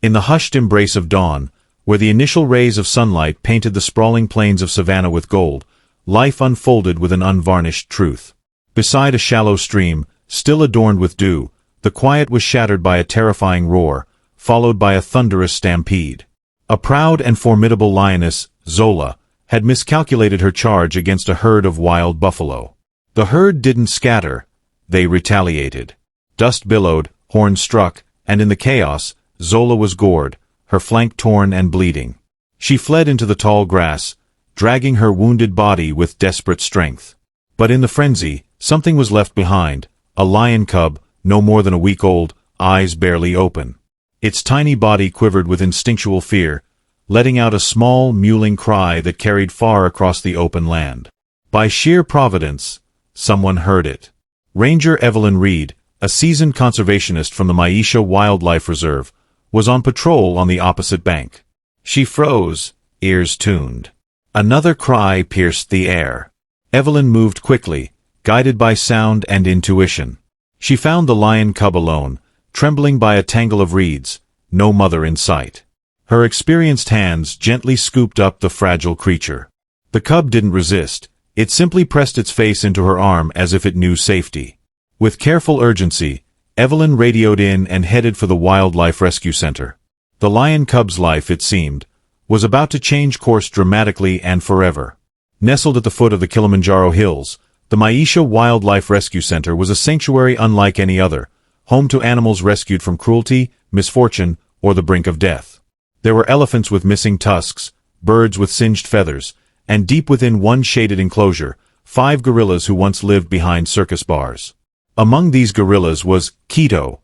In the hushed embrace of dawn, where the initial rays of sunlight painted the sprawling plains of savannah with gold, life unfolded with an unvarnished truth. Beside a shallow stream, still adorned with dew, the quiet was shattered by a terrifying roar, followed by a thunderous stampede. A proud and formidable lioness, Zola, had miscalculated her charge against a herd of wild buffalo. The herd didn't scatter, they retaliated. Dust billowed, horns struck, and in the chaos, Zola was gored, her flank torn and bleeding. She fled into the tall grass, dragging her wounded body with desperate strength. But in the frenzy, something was left behind, a lion cub, no more than a week old, eyes barely open. Its tiny body quivered with instinctual fear, letting out a small, mewling cry that carried far across the open land. By sheer providence, someone heard it. Ranger Evelyn Reed, a seasoned conservationist from the Maisha Wildlife Reserve, was on patrol on the opposite bank. She froze, ears tuned. Another cry pierced the air. Evelyn moved quickly, guided by sound and intuition. She found the lion cub alone, trembling by a tangle of reeds, no mother in sight. Her experienced hands gently scooped up the fragile creature. The cub didn't resist, it simply pressed its face into her arm as if it knew safety. With careful urgency, Evelyn radioed in and headed for the Wildlife Rescue Center. The lion cub's life, it seemed, was about to change course dramatically and forever. Nestled at the foot of the Kilimanjaro Hills, the Maisha Wildlife Rescue Center was a sanctuary unlike any other, home to animals rescued from cruelty, misfortune, or the brink of death. There were elephants with missing tusks, birds with singed feathers, and deep within one shaded enclosure, 5 gorillas who once lived behind circus bars. Among these gorillas was Kito,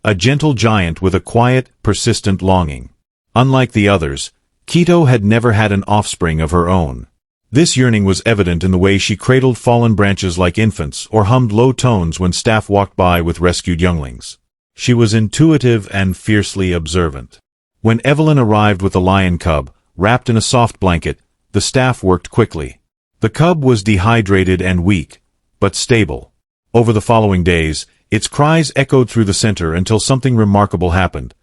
a gentle giant with a quiet, persistent longing. Unlike the others, Kito had never had an offspring of her own. This yearning was evident in the way she cradled fallen branches like infants or hummed low tones when staff walked by with rescued younglings. She was intuitive and fiercely observant. When Evelyn arrived with the lion cub, wrapped in a soft blanket, the staff worked quickly. The cub was dehydrated and weak, but stable. Over the following days, its cries echoed through the center until something remarkable happened.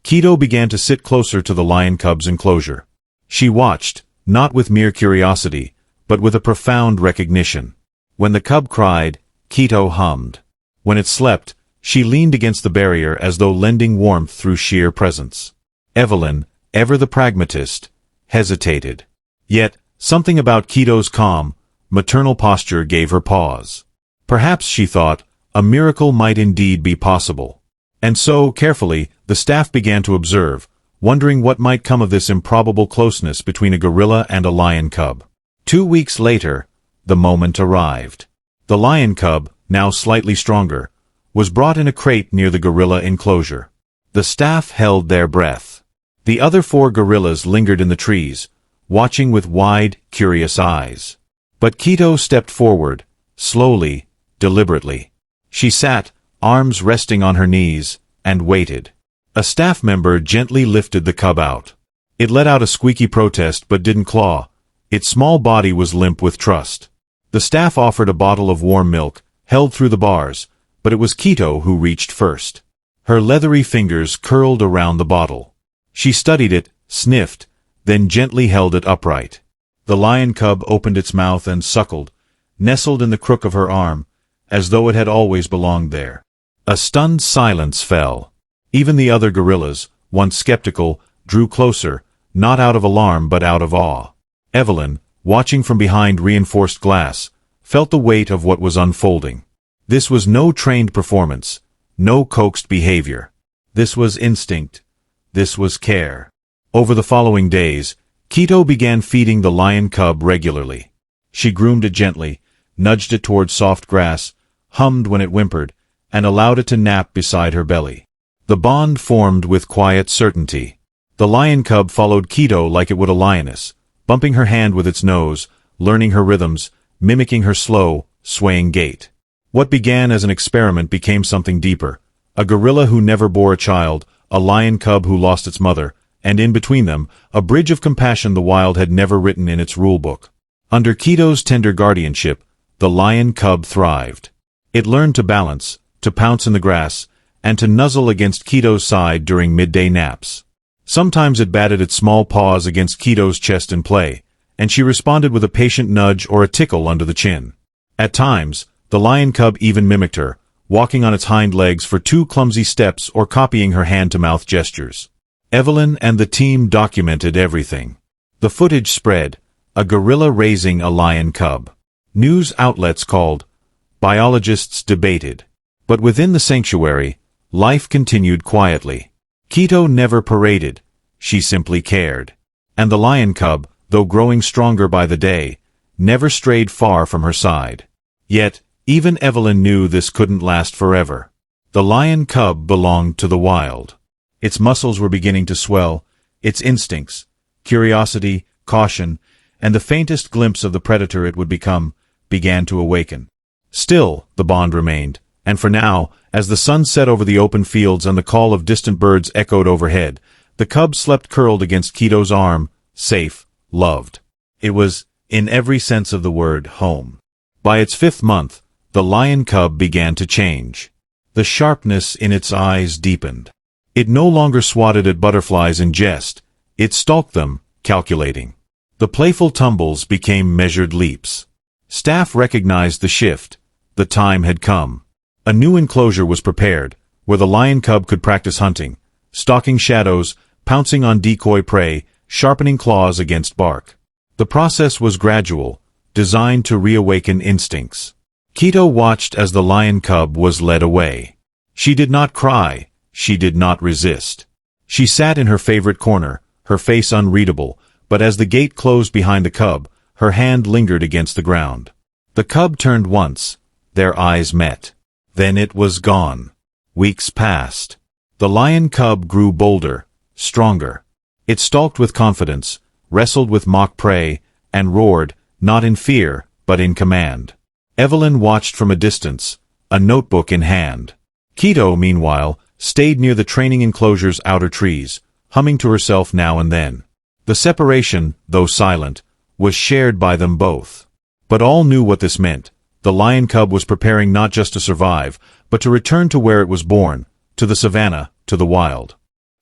Kito began to sit closer to the lion cub's enclosure. She watched, not with mere curiosity, but with a profound recognition. When the cub cried, Kito hummed. When it slept, she leaned against the barrier as though lending warmth through sheer presence. Evelyn, ever the pragmatist, hesitated. Yet, something about Kito's calm, maternal posture gave her pause. Perhaps, she thought, a miracle might indeed be possible. And so, carefully, the staff began to observe, wondering what might come of this improbable closeness between a gorilla and a lion cub. 2 weeks later, the moment arrived. The lion cub, now slightly stronger, was brought in a crate near the gorilla enclosure. The staff held their breath. The other 4 gorillas lingered in the trees, watching with wide, curious eyes. But Kito stepped forward, slowly, deliberately. She sat, arms resting on her knees, and waited. A staff member gently lifted the cub out. It let out a squeaky protest but didn't claw. Its small body was limp with trust. The staff offered a bottle of warm milk, held through the bars, but it was Kito who reached first. Her leathery fingers curled around the bottle. She studied it, sniffed, then gently held it upright. The lion cub opened its mouth and suckled, nestled in the crook of her arm, as though it had always belonged there. A stunned silence fell. Even the other gorillas, once skeptical, drew closer, not out of alarm but out of awe. Evelyn, watching from behind reinforced glass, felt the weight of what was unfolding. This was no trained performance, no coaxed behavior. This was instinct. This was care. Over the following days, Kito began feeding the lion cub regularly. She groomed it gently, nudged it toward soft grass, hummed when it whimpered, and allowed it to nap beside her belly. The bond formed with quiet certainty. The lion cub followed Kito like it would a lioness, bumping her hand with its nose, learning her rhythms, mimicking her slow, swaying gait. What began as an experiment became something deeper. A gorilla who never bore a child, a lion cub who lost its mother, and in between them, a bridge of compassion the wild had never written in its rulebook. Under Kito's tender guardianship, the lion cub thrived. It learned to balance, to pounce in the grass, and to nuzzle against Kito's side during midday naps. Sometimes it batted its small paws against Kito's chest in play, and she responded with a patient nudge or a tickle under the chin. At times, the lion cub even mimicked her, walking on its hind legs for 2 clumsy steps or copying her hand-to-mouth gestures. Evelyn and the team documented everything. The footage spread, a gorilla raising a lion cub. News outlets called, biologists debated. But within the sanctuary, life continued quietly. Kito never paraded, she simply cared. And the lion cub, though growing stronger by the day, never strayed far from her side. Yet, even Evelyn knew this couldn't last forever. The lion cub belonged to the wild. Its muscles were beginning to swell, its instincts, curiosity, caution, and the faintest glimpse of the predator it would become, began to awaken. Still, the bond remained, and for now, as the sun set over the open fields and the call of distant birds echoed overhead, the cub slept curled against Kito's arm, safe, loved. It was, in every sense of the word, home. By its 5th month, the lion cub began to change. The sharpness in its eyes deepened. It no longer swatted at butterflies in jest, it stalked them, calculating. The playful tumbles became measured leaps. Staff recognized the shift. The time had come. A new enclosure was prepared, where the lion cub could practice hunting, stalking shadows, pouncing on decoy prey, sharpening claws against bark. The process was gradual, designed to reawaken instincts. Kito watched as the lion cub was led away. She did not cry, she did not resist. She sat in her favorite corner, her face unreadable, but as the gate closed behind the cub, her hand lingered against the ground. The cub turned once. Their eyes met. Then it was gone. Weeks passed. The lion cub grew bolder, stronger. It stalked with confidence, wrestled with mock prey, and roared, not in fear, but in command. Evelyn watched from a distance, a notebook in hand. Kito, meanwhile, stayed near the training enclosure's outer trees, humming to herself now and then. The separation, though silent, was shared by them both. But all knew what this meant. The lion cub was preparing not just to survive, but to return to where it was born, to the savannah, to the wild.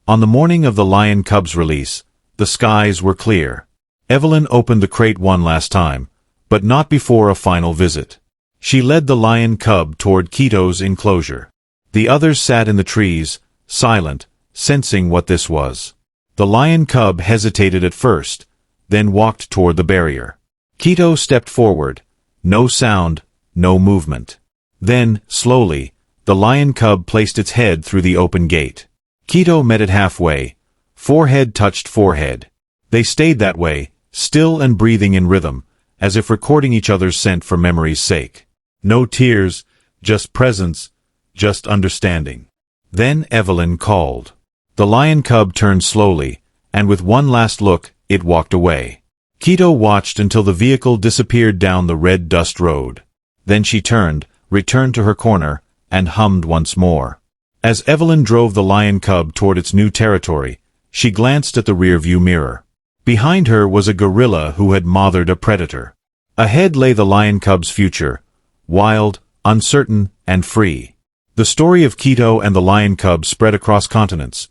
On the morning of the lion cub's release, the skies were clear. Evelyn opened the crate one last time, but not before a final visit. She led the lion cub toward Kito's enclosure. The others sat in the trees, silent, sensing what this was. The lion cub hesitated at first, then walked toward the barrier. Kito stepped forward. No sound, no movement. Then, slowly, the lion cub placed its head through the open gate. Kito met it halfway. Forehead touched forehead. They stayed that way, still and breathing in rhythm, as if recording each other's scent for memory's sake. No tears, just presence, just understanding. Then Evelyn called. The lion cub turned slowly, and with one last look, it walked away. Kito watched until the vehicle disappeared down the red dust road. Then she turned, returned to her corner, and hummed once more. As Evelyn drove the lion cub toward its new territory, she glanced at the rearview mirror. Behind her was a gorilla who had mothered a predator. Ahead lay the lion cub's future, wild, uncertain, and free. The story of Kito and the lion cub spread across continents,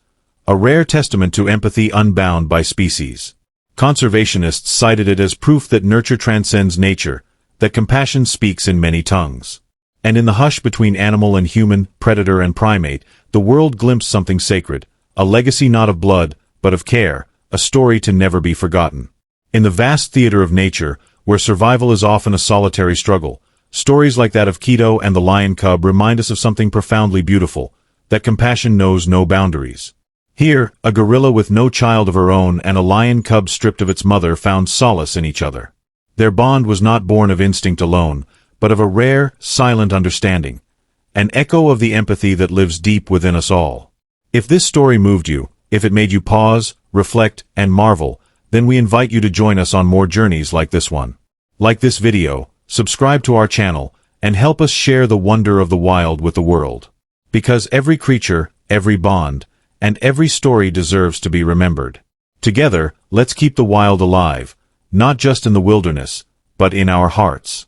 a rare testament to empathy unbound by species. Conservationists cited it as proof that nurture transcends nature, that compassion speaks in many tongues. And in the hush between animal and human, predator and primate, the world glimpsed something sacred, a legacy not of blood, but of care, a story to never be forgotten. In the vast theater of nature, where survival is often a solitary struggle, stories like that of Kito and the lion cub remind us of something profoundly beautiful, that compassion knows no boundaries. Here, a gorilla with no child of her own and a lion cub stripped of its mother found solace in each other. Their bond was not born of instinct alone, but of a rare, silent understanding, an echo of the empathy that lives deep within us all. If this story moved you, if it made you pause, reflect, and marvel, then we invite you to join us on more journeys like this one. Like this video, subscribe to our channel, and help us share the wonder of the wild with the world. Because every creature, every bond, and every story deserves to be remembered. Together, let's keep the wild alive, not just in the wilderness, but in our hearts.